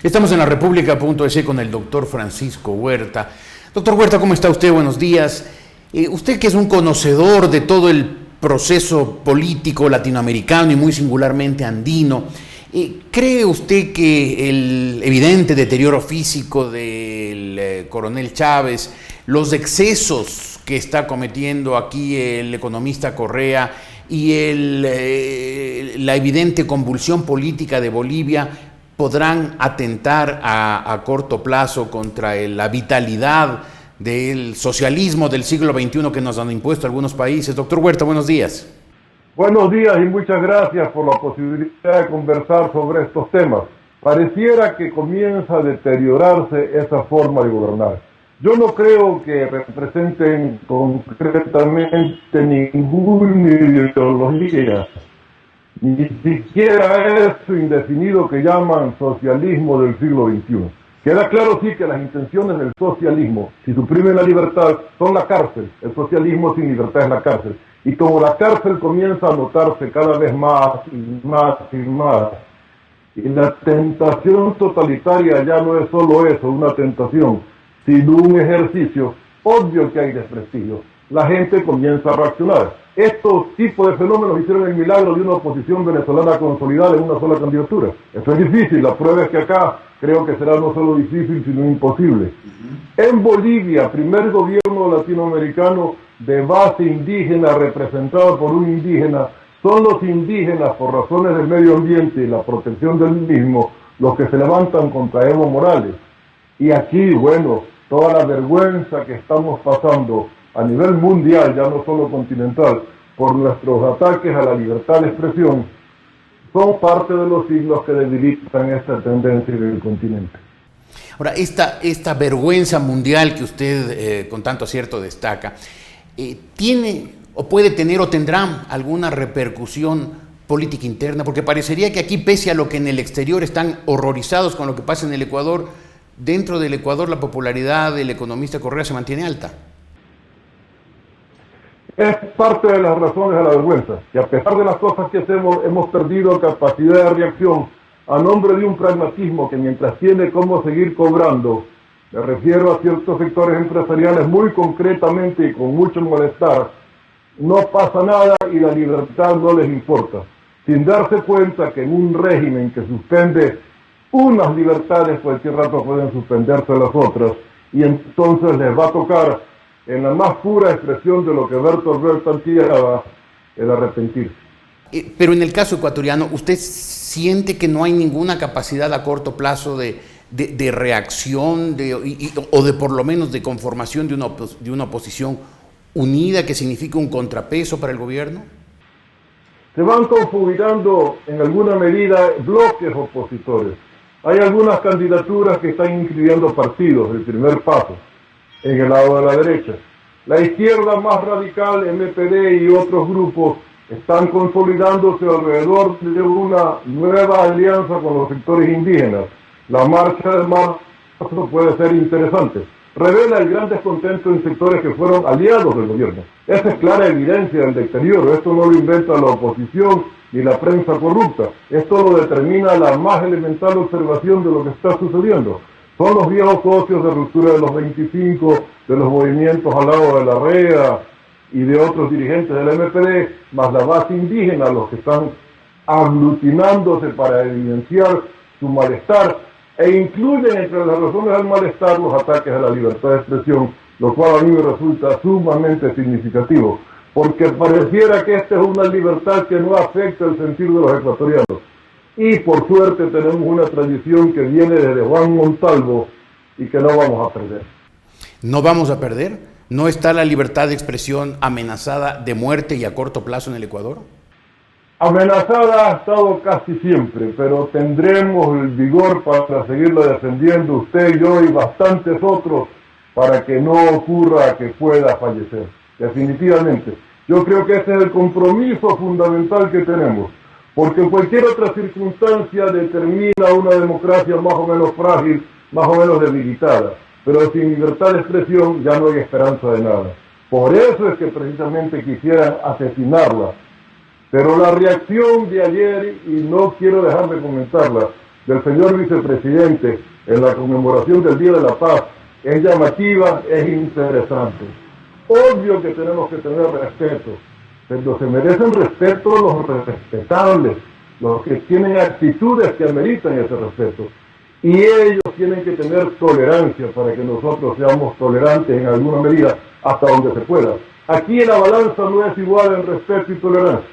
Estamos en la República.es con el doctor Francisco Huerta. Doctor Huerta, ¿cómo está usted? Buenos días. Usted, que es un conocedor de todo el proceso político latinoamericano y muy singularmente andino, ¿cree usted que el evidente deterioro físico del coronel Chávez, los excesos que está cometiendo aquí el economista Correa y la evidente convulsión política de Bolivia podrán atentar a corto plazo contra la vitalidad del socialismo del siglo XXI que nos han impuesto algunos países? Doctor Huerta, buenos días. Buenos días y muchas gracias por la posibilidad de conversar sobre estos temas. Pareciera que comienza a deteriorarse esa forma de gobernar. Yo no creo que representen concretamente ninguna ideología, ni siquiera eso indefinido que llaman socialismo del siglo XXI. Queda claro sí que las intenciones del socialismo, si suprimen la libertad, son la cárcel. El socialismo sin libertad es la cárcel. Y como la cárcel comienza a notarse cada vez más y más y más, y la tentación totalitaria ya no es solo eso, una tentación, sino un ejercicio, obvio que hay desprestigio. La gente comienza a reaccionar. Estos tipos de fenómenos hicieron el milagro de una oposición venezolana consolidada en una sola candidatura. Eso es difícil, la prueba es que acá creo que será no solo difícil, sino imposible. En Bolivia, primer gobierno latinoamericano de base indígena representado por un indígena, son los indígenas, por razones del medio ambiente y la protección del mismo, los que se levantan contra Evo Morales. Y aquí, bueno, toda la vergüenza que estamos pasando a nivel mundial, ya no solo continental, por nuestros ataques a la libertad de expresión, son parte de los signos que debilitan esta tendencia del continente. Ahora, esta vergüenza mundial que usted con tanto acierto destaca, ¿tiene o puede tener o tendrá alguna repercusión política interna? Porque parecería que aquí, pese a lo que en el exterior están horrorizados con lo que pasa en el Ecuador, dentro del Ecuador la popularidad del economista Correa se mantiene alta. Es parte de las razones de la vergüenza, que a pesar de las cosas que hacemos, hemos perdido capacidad de reacción a nombre de un pragmatismo que mientras tiene cómo seguir cobrando, me refiero a ciertos sectores empresariales muy concretamente y con mucho malestar, no pasa nada y la libertad no les importa, sin darse cuenta que en un régimen que suspende unas libertades, cualquier rato pueden suspenderse las otras, y entonces les va a tocar, en la más pura expresión de lo que Bertolt Brecht ansiaba, el arrepentirse. Pero en el caso ecuatoriano, ¿usted siente que no hay ninguna capacidad a corto plazo de reacción o de por lo menos de conformación de una oposición unida que signifique un contrapeso para el gobierno? Se van configurando en alguna medida bloques opositores. Hay algunas candidaturas que están inscribiendo partidos, el primer paso, en el lado de la derecha. La izquierda más radical, MPD y otros grupos, están consolidándose alrededor de una nueva alianza con los sectores indígenas. La marcha de marzo puede ser interesante. Revela el gran descontento en sectores que fueron aliados del gobierno. Esa es clara evidencia del deterioro. Esto no lo inventa la oposición ni la prensa corrupta. Esto lo determina la más elemental observación de lo que está sucediendo. Son los viejos socios de ruptura de los 25, de los movimientos al lado de la REA y de otros dirigentes del MPD, más la base indígena, los que están aglutinándose para evidenciar su malestar, e incluyen entre las razones del malestar los ataques a la libertad de expresión, lo cual a mí me resulta sumamente significativo, porque pareciera que esta es una libertad que no afecta el sentir de los ecuatorianos. Y por suerte tenemos una tradición que viene desde Juan Montalvo y que no vamos a perder. ¿No vamos a perder? ¿No está la libertad de expresión amenazada de muerte y a corto plazo en el Ecuador? Amenazada ha estado casi siempre, pero tendremos el vigor para seguirla defendiendo usted, yo y bastantes otros para que no ocurra que pueda fallecer. Definitivamente. Yo creo que ese es el compromiso fundamental que tenemos. Porque en cualquier otra circunstancia determina una democracia más o menos frágil, más o menos debilitada. Pero sin libertad de expresión ya no hay esperanza de nada. Por eso es que precisamente quisieran asesinarla. Pero la reacción de ayer, y no quiero dejar de comentarla, del señor vicepresidente en la conmemoración del Día de la Paz es llamativa, es interesante. Obvio que tenemos que tener respeto, pero se merecen respeto los respetables, los que tienen actitudes que ameritan ese respeto. Y ellos tienen que tener tolerancia para que nosotros seamos tolerantes en alguna medida hasta donde se pueda. Aquí la balanza no es igual en respeto y tolerancia.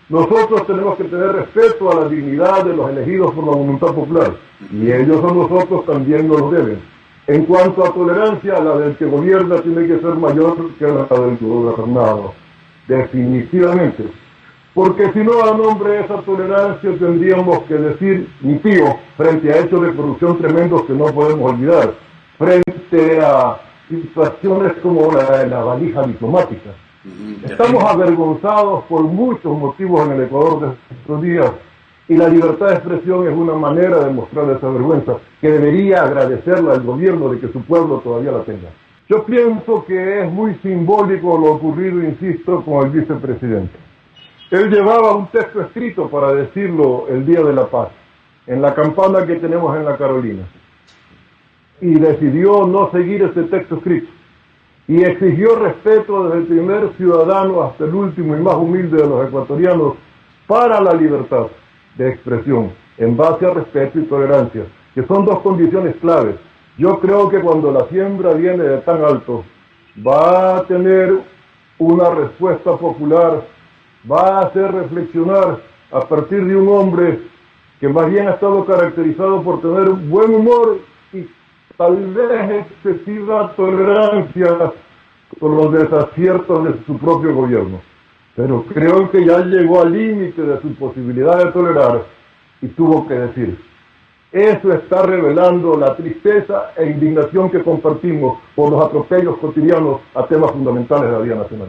Nosotros tenemos que tener respeto a la dignidad de los elegidos por la voluntad popular, y ellos a nosotros también nos lo deben. En cuanto a tolerancia, la del que gobierna tiene que ser mayor que la del gobernado, definitivamente. Porque si no, a nombre de esa tolerancia tendríamos que decir mi tío frente a hechos de corrupción tremendos que no podemos olvidar, frente a situaciones como la de la valija diplomática. Estamos avergonzados por muchos motivos en el Ecuador de estos días, y la libertad de expresión es una manera de mostrar esa vergüenza que debería agradecerla al gobierno de que su pueblo todavía la tenga. Yo pienso que es muy simbólico lo ocurrido, insisto, con el vicepresidente. Él llevaba un texto escrito para decirlo el Día de la Paz, en la campana que tenemos en la Carolina, y decidió no seguir ese texto escrito, y exigió respeto desde el primer ciudadano hasta el último y más humilde de los ecuatorianos para la libertad de expresión, en base a respeto y tolerancia, que son dos condiciones claves. Yo creo que cuando la siembra viene de tan alto, va a tener una respuesta popular, va a hacer reflexionar a partir de un hombre que más bien ha estado caracterizado por tener buen humor y tal vez excesiva tolerancia por los desaciertos de su propio gobierno. Pero creo que ya llegó al límite de su posibilidad de tolerar y tuvo que decir. Eso está revelando la tristeza e indignación que compartimos por los atropellos cotidianos a temas fundamentales de la vida nacional.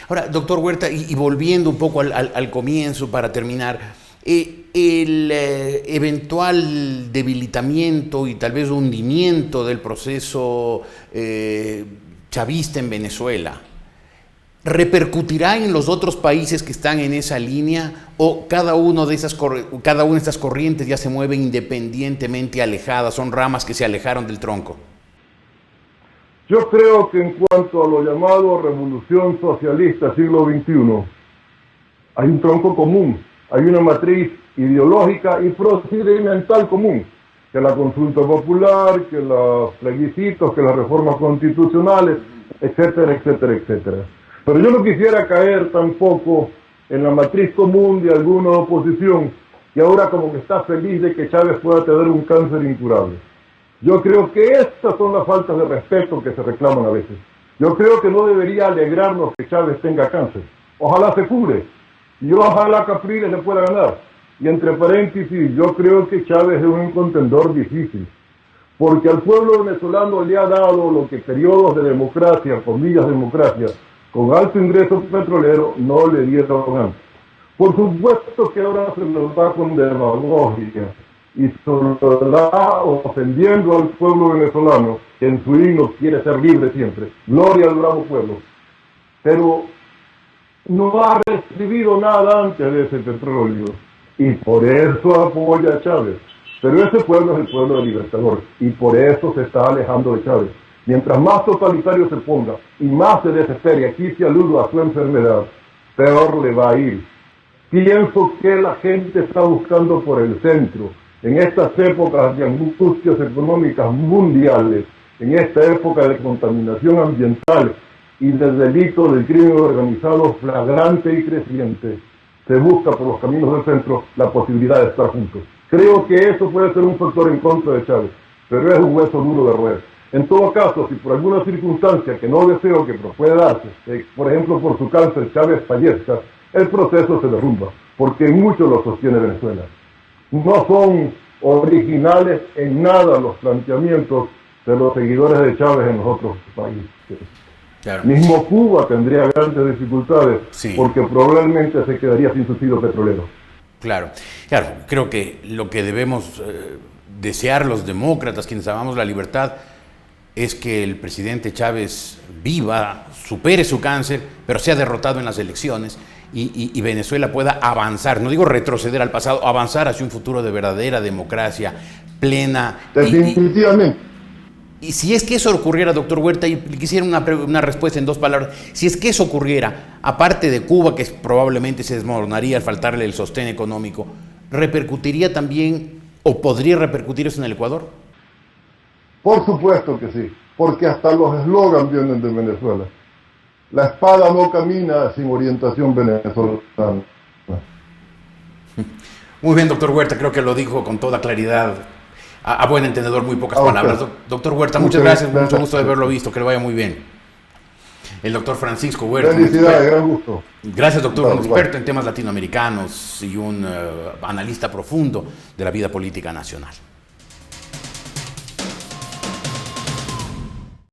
Ahora, doctor Huerta, y volviendo un poco al comienzo para terminar, el eventual debilitamiento y tal vez hundimiento del proceso chavista en Venezuela, ¿repercutirá en los otros países que están en esa línea o cada una de estas corrientes ya se mueven independientemente alejadas, son ramas que se alejaron del tronco? Yo creo que en cuanto a lo llamado revolución socialista siglo XXI, hay un tronco común, hay una matriz ideológica y procedimental común, que la consulta popular, que los plebiscitos, que las reformas constitucionales, etcétera, etcétera, etcétera. Pero yo no quisiera caer tampoco en la matriz común de alguna oposición que ahora como que está feliz de que Chávez pueda tener un cáncer incurable. Yo creo que estas son las faltas de respeto que se reclaman a veces. Yo creo que no debería alegrarnos que Chávez tenga cáncer. Ojalá se cure y ojalá Capriles le pueda ganar. Y entre paréntesis, yo creo que Chávez es un contendor difícil, porque al pueblo venezolano le ha dado lo que periodos de democracia, comillas democracia, con alto ingreso petrolero no le dieron antes. Por supuesto que ahora se nos va con demagogia y se está ofendiendo al pueblo venezolano, que en su himno quiere ser libre siempre. Gloria al bravo pueblo. Pero no ha recibido nada antes de ese petróleo y por eso apoya a Chávez. Pero ese pueblo es el pueblo del Libertador y por eso se está alejando de Chávez. Mientras más totalitario se ponga y más se desespere, aquí se aludo a su enfermedad, peor le va a ir. Pienso que la gente está buscando por el centro, en estas épocas de angustias económicas mundiales, en esta época de contaminación ambiental y de delito del crimen organizado flagrante y creciente, se busca por los caminos del centro la posibilidad de estar juntos. Creo que eso puede ser un factor en contra de Chávez, pero es un hueso duro de roer. En todo caso, si por alguna circunstancia que no deseo que puede darse, por ejemplo por su cáncer Chávez fallezca, el proceso se derrumba, porque mucho lo sostiene Venezuela. No son originales en nada los planteamientos de los seguidores de Chávez en los otros países. Claro. Mismo Cuba tendría grandes dificultades, sí, porque probablemente se quedaría sin subsidio petrolero. Claro, creo que lo que debemos desear los demócratas, quienes amamos la libertad, es que el presidente Chávez viva, supere su cáncer, pero sea derrotado en las elecciones y Venezuela pueda avanzar, no digo retroceder al pasado, avanzar hacia un futuro de verdadera democracia plena. Definitivamente. Y si es que eso ocurriera, doctor Huerta, y quisiera una respuesta en 2 palabras, si es que eso ocurriera, aparte de Cuba, que probablemente se desmoronaría al faltarle el sostén económico, ¿repercutiría también o podría repercutir eso en el Ecuador? Por supuesto que sí, porque hasta los eslogans vienen de Venezuela. La espada no camina sin orientación venezolana. Muy bien, doctor Huerta, creo que lo dijo con toda claridad. A buen entendedor, muy pocas palabras. Doctor Huerta, muchas gracias, mucho gusto de haberlo visto, que le vaya muy bien. El doctor Francisco Huerta. Felicidades, gran gusto. Gracias, doctor, un experto en temas latinoamericanos y un analista profundo de la vida política nacional.